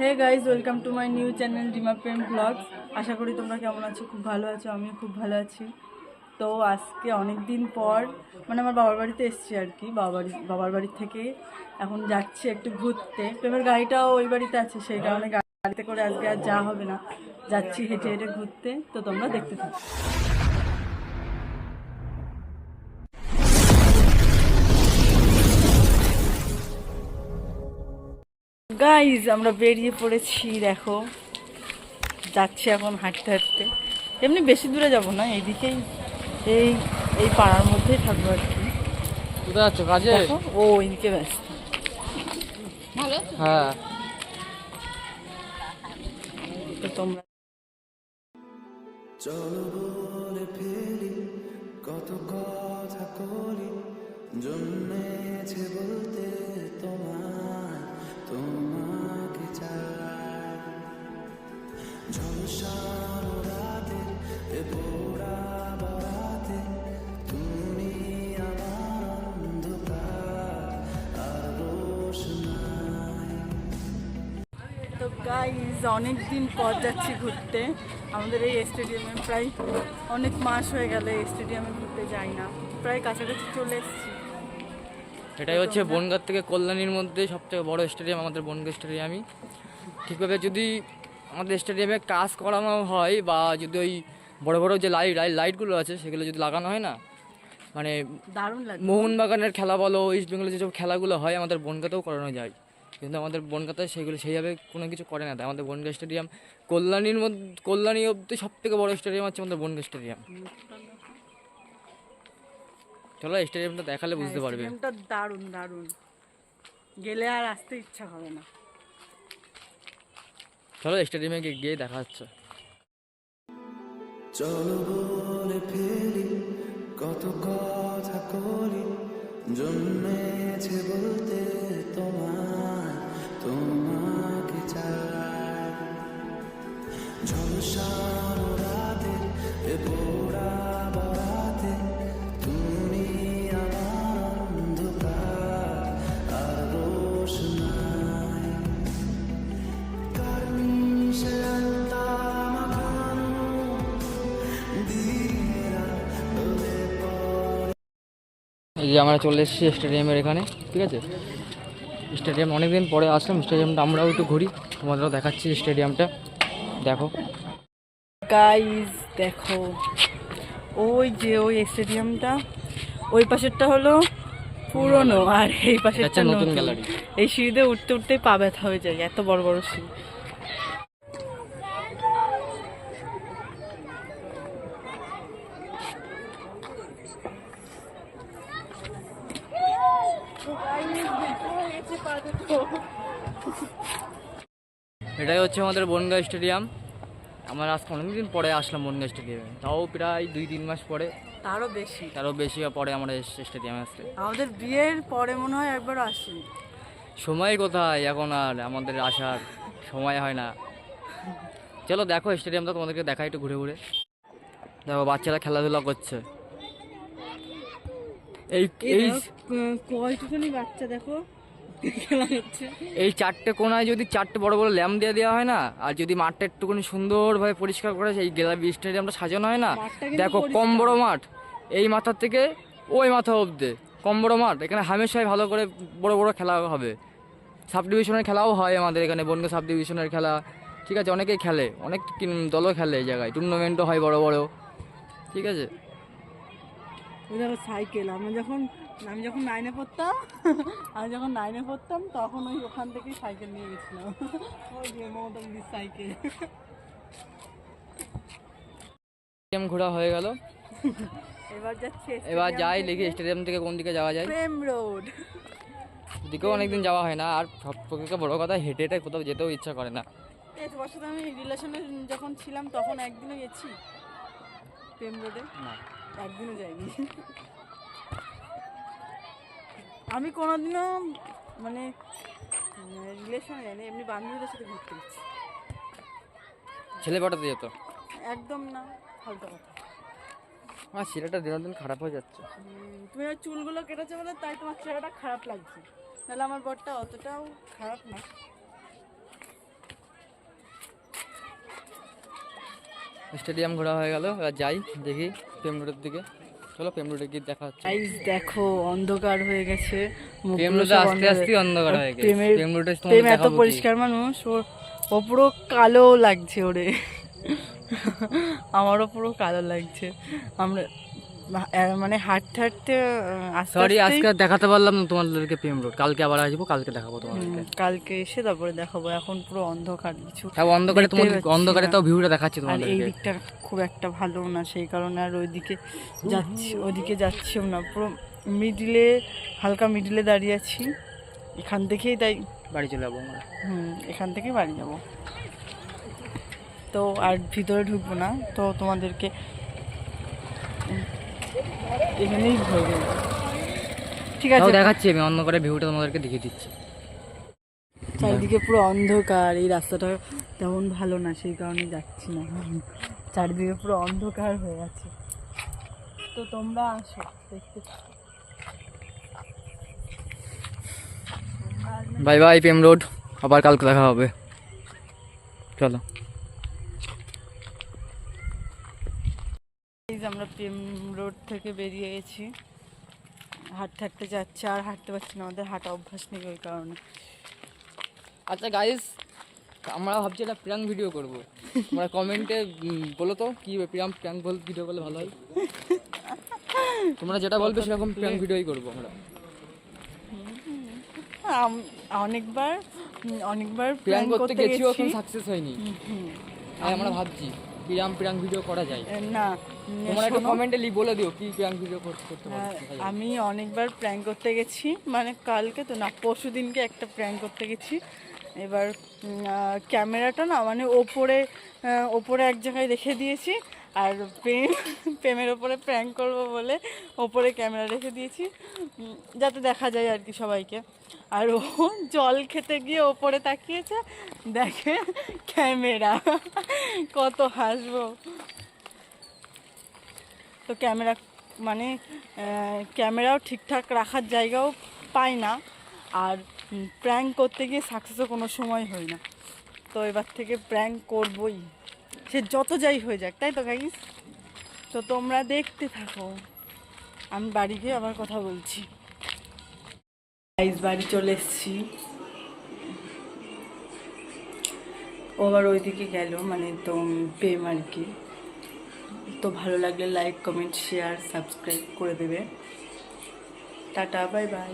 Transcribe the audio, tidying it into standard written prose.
Hey guys, welcome to my new channel Rima Prem vlogs. আশা করি তোমরা কেমন আছো, খুব ভালো আছো। আমিও খুব ভালো আছি। তো আজকে অনেক দিন পর আমার বাবার বাড়িতে এসেছি আর কি। বাবার বাড়ি থেকে এখন যাচ্ছি একটু ঘুরতে। প্রেমের গাড়িটাও ওই বাড়িতে আছে, সেই কারণে গাড়িতে করে আজকে আর যাওয়া হবে না। যাচ্ছি হেঁটে হেঁটে ঘুরতে, তো তোমরা দেখতে থাকো। গাইজ, আমরা বেরিয়ে পড়েছি, দেখো যাচ্ছি এখন হাঁটতে হাঁটতে। এমনি বেশি দূরে যাব না, এইদিকেই এই এই পাড়ার মধ্যেই থাকবো আর কি। কোথায় যাচ্ছ কাজে? দেখো ও ওইদিকে ব্যস্ত। হ্যাঁ, তো তোমরা চলো বলে ফেলি কত কথা করি, জন্মেছে বলতে তোমাকে চাই। ঝলসার রাতে এ পোড়া বরাতে তুমি আমার অন্ধকার আর রোশনাই। তো গাইজ, অনেক দিন পর যাচ্ছি ঘুরতে আমাদের এই স্টেডিয়ামে। প্রায় অনেক মাস হয়ে গেল এই স্টেডিয়ামে ঘুরতে যাই না, প্রায় কাছাকাছি চলে এসেছি। এটাই হচ্ছে বনগাঁ থেকে কল্যাণীর মধ্যে সবথেকে বড় স্টেডিয়াম, আমাদের বনগাঁ স্টেডিয়ামই। ঠিকভাবে যদি আমাদের স্টেডিয়ামে কাজ করানো হয় বা যদি ওই বড় বড় যে লাইটগুলো আছে সেগুলো যদি লাগানো হয় না, মানে দারুণ লাগে। মোহনবাগানের খেলা বলো, ইস্ট বেঙ্গলের যেসব খেলাগুলো হয় আমাদের বনগাঁতেও করানো যায়, কিন্তু আমাদের বনগাঁতে সেগুলো সেইভাবে কোনো কিছু করে না। তাই আমাদের বনগাঁ স্টেডিয়াম কল্যাণী অব্দি সবথেকে বড় স্টেডিয়াম হচ্ছে আমাদের বনগাঁ স্টেডিয়াম। চলো স্টেডিয়ামটা দেখালে বুঝতে পারবে। স্টেডিয়ামটা দারুণ দারুণ, গেলে আর আসতে ইচ্ছা হবে না। চলো স্টেডিয়ামে গিয়ে দেখা হচ্ছে। চলো বলে ফেলি কত কথা করি, জন্মেছে বলতে তোমাকে চাই। ঝলসার রাতে এ পোড়া বরাতে তুমি আমার অন্ধকার আর রোশনাই। কারমিশে আলতা মাখানো দিয়েরা ডলে পড়ে। এই যে আমরা চলে এসেছি স্টেডিয়ামের এখানে, ঠিক আছে। স্টেডিয়াম অনেকদিন পরে আসলাম, স্টেডিয়ামটা আমরাও একটু ঘুরি, তোমাদেরও দেখাচ্ছি স্টেডিয়ামটা। দেখো গাইজ দেখো, ওই যে ওই স্টেডিয়ামটা, ওই পাশেরটা হলো পুরনো আর এই পাশেরটা নতুন নতুন। গ্যালারি। এই সিঁড়িতে উঠতে উঠতেই পা ব্যথা হয়ে যায়, এত বড় বড় সিঁড়ি। এটাই হচ্ছে আমাদের বনগাঁ স্টেডিয়াম। আমরা আজকে অনেকদিন পরে আসলাম বনগাঁ স্টেডিয়ামে, তাও প্রায় 2-3 মাস পরে, তারও বেশি। তারও বেশি পরে আমরা স্টেডিয়ামে আসতে। আমাদের বিয়ের পরে মনে হয় একবার আসেনি। সময় কোথায় এখন আর আমাদের আসার সময় হয় না। চলো দেখো স্টেডিয়ামটা, তোমাদেরকে দেখাই একটু ঘুরে ঘুরে। দেখো বাচ্চারা খেলাধুলা করছে। এই এই কয়টুখানি বাচ্চা দেখো খেলা হচ্ছে। এই 4টে কোনায় যদি 4টে বড় বড় ল্যাম্প দিয়ে দেওয়া হয় না, আর যদি মাঠটা একটুখানি সুন্দরভাবে পরিষ্কার করে এই গ্যালারি স্টেডিয়ামটা সাজানো হয় না, দেখো কম বড় মাঠ, এই মাথার থেকে ওই মাথা অবধি কম বড় মাঠ। এখানে হামেশাই ভালো করে বড় বড় খেলা হবে। সাব ডিভিশনের খেলাও হয় আমাদের এখানে, বনগাঁ সাব ডিভিশনের খেলা, ঠিক আছে। অনেকেই খেলে, অনেক দলও খেলে এই জায়গায়, টুর্নামেন্টও হয় বড় বড়, ঠিক আছে। ওই দেখো সাইকেল, আমি যখন 9-এ পড়তাম তখন ওই ওখান থেকেই সাইকেল নিয়ে গেছিলাম। ওই যে মমতা দিদির সাইকেল। স্টেডিয়াম ঘোরা হয়ে গেল, এবার যাচ্ছে এবার যাই দেখি স্টেডিয়াম থেকে কোন দিকে যাওয়া যায়। প্রেম রোড। ওদিকেও অনেকদিন যাওয়া হয় না, আর সব থেকে বড় কথা হেঁটে হেঁটে কোথাও যেতেও ইচ্ছা করে না। এই তোমার সাথে আমি রিলেশনে যখন ছিলাম তখন একদিনও গেছি প্রেম রোডে, না, একদিনও যাইনি। আমি কোনোদিনও রিলেশনে যাইনি, এমনি বান্ধবীদের সাথে ঘুরতে গেছি। ছেলে পাঠাতে যেত? একদম না, ফালতু কথা। আমার ছেলেটা দিন দিন খারাপ হয়ে যাচ্ছে। তুমি ওই চুলগুলো কেটেছো বলে তাই তোমার চেহারাটা খারাপ লাগছে, নাহলে আমার বরটা অতটাও খারাপ না। স্টেডিয়াম ঘোরা হয়ে গেল, এবার যাই দেখি প্রেম রোডের দিকে। চলো প্রেম রোডে গিয়ে দেখা হচ্ছে। গাইস দেখো অন্ধকার হয়ে গেছে, প্রেম মুখগুলো রোডে সব আস্তে আস্তে অন্ধকার হয়ে গেছে। প্রেম রোডে প্রেম এত পরিষ্কার মানুষ, ও পুরো কালো লাগছে ওরে, আমারও পুরো কালো লাগছে। আমরা মানে হাঁটতে হাঁটতে আস্তে সরি আস্তেই- আজকে আর দেখাতে পারলাম না তোমাদেরকে প্রেম রোড, কালকে আবার আসবো, কালকে দেখাবো তোমাদেরকে। কালকে এসে তারপরে দেখাবো, এখন পুরো অন্ধকার কিছু তাও অন্ধকারে দেখতেই তোমাদের পাচ্ছি অন্ধকারে না। তাও ভিউটা দেখাচ্ছি আর এই তোমাদেরকে। দিকটা খুব একটা ভালো না, সেই কারণে আর ওইদিকে যাচ্ছি, ওদিকে যাচ্ছিও না, পুরো মিডিলে, হালকা মিডিলে দাঁড়িয়ে আছি। এখান থেকেই তাই বাড়ি চলে যাবো আমরা। এখান থেকেই বাড়ি যাব। তো আর ভিতরে ঢুকবো না, তো তোমাদেরকে এখানেই হয়ে গেল। ঠিক তাও আছে, দেখাচ্ছি আমি অন্ধকারে ভিউটা তোমাদেরকে দেখিয়ে দিচ্ছি। চারিদিকে পুরো অন্ধকার, এই রাস্তাটা তেমন ভালো না, সেই কারণে যাচ্ছি না। চারিদিকে পুরো অন্ধকার হয়ে আছে, তো তোমরা আসো দেখতে। বাই বাই প্রেম রোড, আবার কালকে দেখা হবে। চলো এই যে আমরা প্রেম রোড থেকে বেরিয়ে গেছি, হাঁটতে হাঁটতে যাচ্ছি, আর হাঁটতে পারছি না, আমাদের হাঁটা অভ্যাস নেই ওই কারণে। আচ্ছা গাইস, আমরা ভাবছি একটা প্র্যাঙ্ক ভিডিও করব। তোমরা কমেন্টে বলো তো কি প্র্যাঙ্ক ভিডিও করলে ভালো হয়। তোমরা যেটা বলবে সেরকম প্র্যাঙ্ক ভিডিওই করবো আমরা। অনেকবার প্র্যাঙ্ক প্ল্যান করতে করতে গেছি, গেছি, এখন সাকসেস হয়নি। আর আমরা ভাবছি প্র্যাঙ্ক ভিডিও করা যায়। না তোমরা একটু শোনো, কমেন্টে বলে দিও কি প্র্যাঙ্ক ভিডিও করতে হ্যাঁ, পারো। আমি অনেকবার প্র্যাঙ্ক করতে গেছি, মানে কালকে তো না, পরশু দিনকে একটা প্র্যাঙ্ক করতে গেছি। এবার ক্যামেরাটা না মানে ওপরে এক জায়গায় রেখে দিয়েছি, আর প্রেমের ওপরে প্র্যাঙ্ক করবো বলে ওপরে ক্যামেরা রেখে দিয়েছি, যাতে দেখা যায় আর কি সবাইকে। আর ও জল খেতে গিয়ে ওপরে তাকিয়েছে, দেখে ক্যামেরা, কত হাসবো। তো ক্যামেরা মানে ক্যামেরাও ঠিকঠাক রাখার জায়গাও পাই না, আর প্র্যাঙ্ক করতে গিয়ে সাকসেসও কোনো সময় হয় না। তো এবার থেকে প্র্যাঙ্ক করবই, সে যত যাই হয়ে যাক, তাই তো গাইস? তো তোমরা দেখতে থাকো, আমি বাড়ি গিয়ে আবার কথা বলছি। গাইস বাড়ি চলে এসেছি, ও আবার ওইদিকে গেল, মানে তো প্রেম আর কি। তো ভালো লাগলে লাইক, কমেন্ট, শেয়ার, সাবস্ক্রাইব করে দেবে। Tata, bye bye.